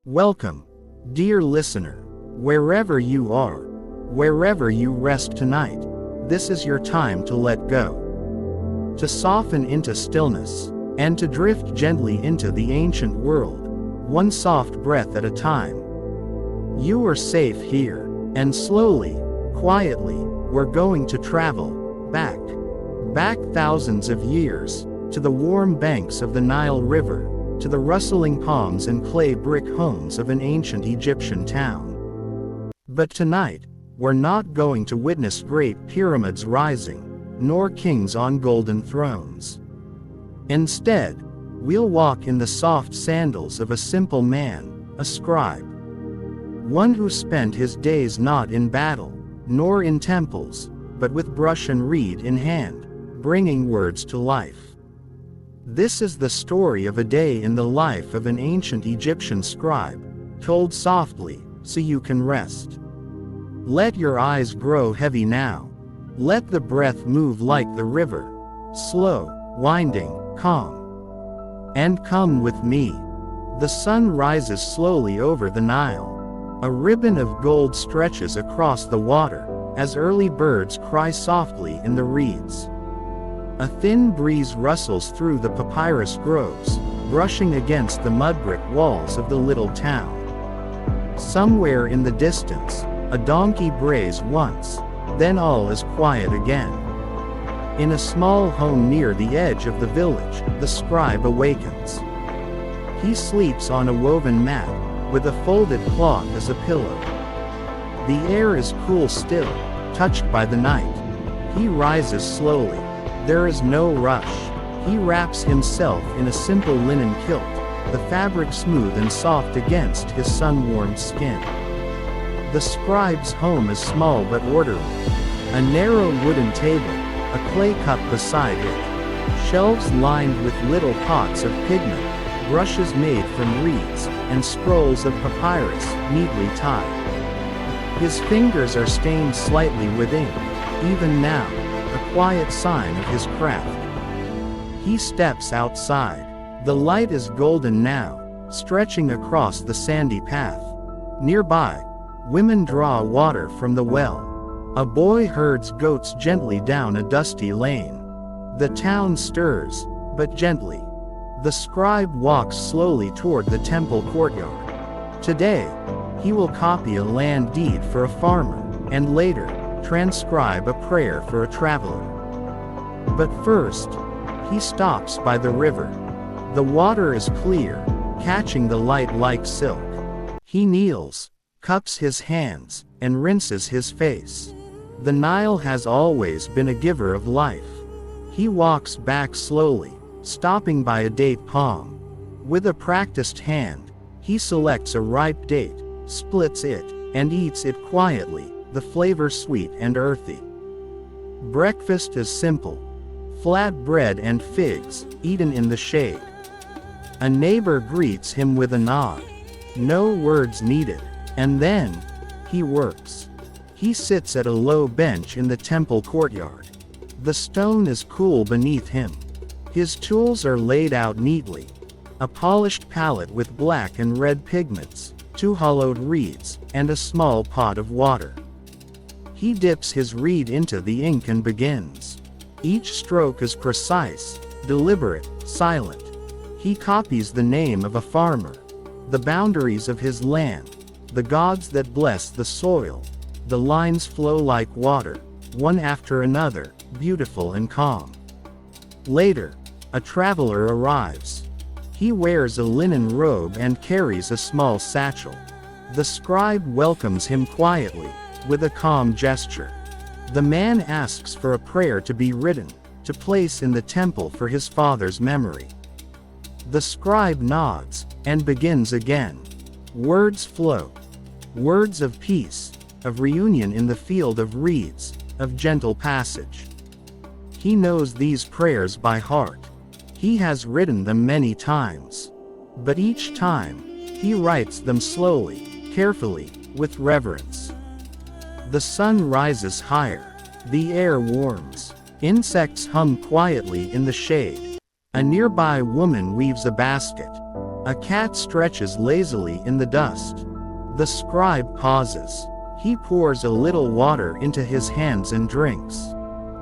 Welcome, dear listener, wherever you are, wherever you rest tonight. This is your time to let go, to soften into stillness, and to drift gently into the ancient world, one soft breath at a time. You are safe here, and slowly, quietly, we're going to travel back thousands of years, to the warm banks of the Nile River, to the rustling palms and clay brick homes of an ancient Egyptian town. But tonight, we're not going to witness great pyramids rising, nor kings on golden thrones. Instead, we'll walk in the soft sandals of a simple man, a scribe. One who spent his days not in battle, nor in temples, but with brush and reed in hand, bringing words to life. This is the story of a day in the life of an ancient Egyptian scribe, told softly, so you can rest. Let your eyes grow heavy now. Let the breath move like the river, slow, winding, calm. And come with me. The sun rises slowly over the Nile. A ribbon of gold stretches across the water, as early birds cry softly in the reeds. A thin breeze rustles through the papyrus groves, brushing against the mud brick walls of the little town. Somewhere in the distance, a donkey brays once, then all is quiet again. In a small home near the edge of the village, the scribe awakens. He sleeps on a woven mat, with a folded cloth as a pillow. The air is cool still, touched by the night. He rises slowly. There is no rush. He wraps himself in a simple linen kilt, the fabric smooth and soft against his sun-warmed skin. The scribe's home is small but orderly. A narrow wooden table, a clay cup beside it, shelves lined with little pots of pigment, brushes made from reeds, and scrolls of papyrus, neatly tied. His fingers are stained slightly with ink, even now, a quiet sign of his craft. He steps outside. The light is golden now, stretching across the sandy path. Nearby, women draw water from the well. A boy herds goats gently down a dusty lane. The town stirs, but gently. The scribe walks slowly toward the temple courtyard. Today, he will copy a land deed for a farmer, and later, transcribe a prayer for a traveler. But first, he stops by the river. The water is clear, catching the light like silk. He kneels, cups his hands, and rinses his face. The Nile has always been a giver of life. He walks back slowly, stopping by a date palm. With a practiced hand, he selects a ripe date, splits it, and eats it quietly, the flavor sweet and earthy. Breakfast is simple. Flat bread and figs, eaten in the shade. A neighbor greets him with a nod. No words needed. And then, he works. He sits at a low bench in the temple courtyard. The stone is cool beneath him. His tools are laid out neatly. A polished palette with black and red pigments, 2 hollowed reeds, and a small pot of water. He dips his reed into the ink and begins. Each stroke is precise, deliberate, silent. He copies the name of a farmer, the boundaries of his land, the gods that bless the soil. The lines flow like water, one after another, beautiful and calm. Later, a traveler arrives. He wears a linen robe and carries a small satchel. The scribe welcomes him quietly, with a calm gesture. The man asks for a prayer to be written, to place in the temple for his father's memory. The scribe nods, and begins again. Words flow. Words of peace, of reunion in the field of reeds, of gentle passage. He knows these prayers by heart. He has written them many times. But each time, he writes them slowly, carefully, with reverence. The sun rises higher. The air warms. Insects hum quietly in the shade. A nearby woman weaves a basket. A cat stretches lazily in the dust. The scribe pauses. He pours a little water into his hands and drinks.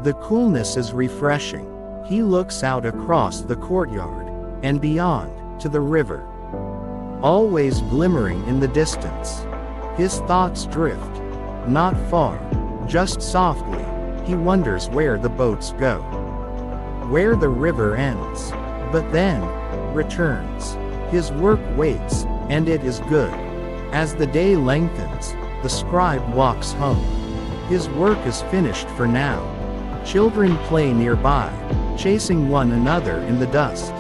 The coolness is refreshing. He looks out across the courtyard, and beyond, to the river, always glimmering in the distance. His thoughts drift. Not far, just softly, he wonders where the boats go, where the river ends, but then returns. His work waits, and it is good. As the day lengthens, the scribe walks home. His work is finished for now. Children play nearby, chasing one another in the dust.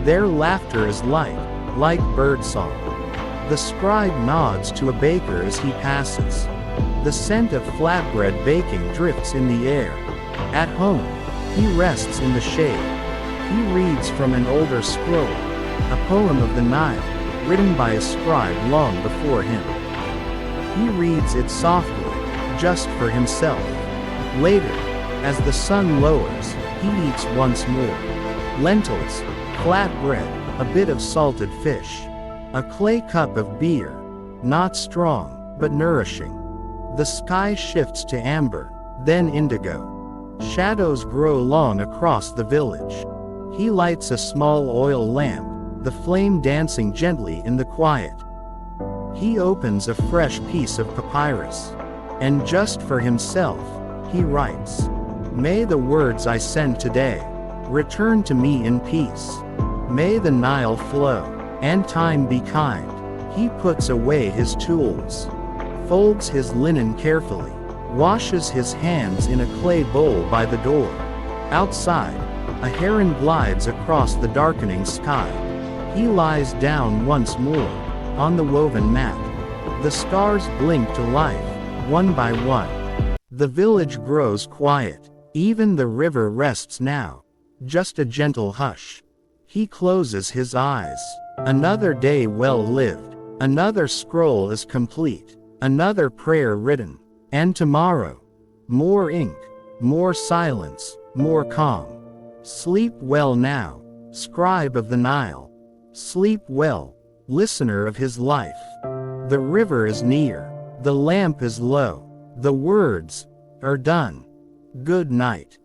Their laughter is light, like birdsong. The scribe nods to a baker as he passes. The scent of flatbread baking drifts in the air. At home, he rests in the shade. He reads from an older scroll, a poem of the Nile, written by a scribe long before him. He reads it softly, just for himself. Later, as the sun lowers, he eats once more. Lentils, flatbread, a bit of salted fish. A clay cup of beer, not strong, but nourishing. The sky shifts to amber, then indigo. Shadows grow long across the village. He lights a small oil lamp, the flame dancing gently in the quiet. He opens a fresh piece of papyrus. And just for himself, he writes, "May the words I send today return to me in peace. May the Nile flow, and time be kind." He puts away his tools, folds his linen carefully, washes his hands in a clay bowl by the door. Outside, a heron glides across the darkening sky. He lies down once more, on the woven mat. The stars blink to life, one by one. The village grows quiet. Even the river rests now. Just a gentle hush. He closes his eyes. Another day well lived. Another scroll is complete. Another prayer written. And tomorrow, more ink, more silence, more calm. Sleep well now, scribe of the Nile. Sleep well, listener of his life. The river is near. The lamp is low. The words are done. Good night.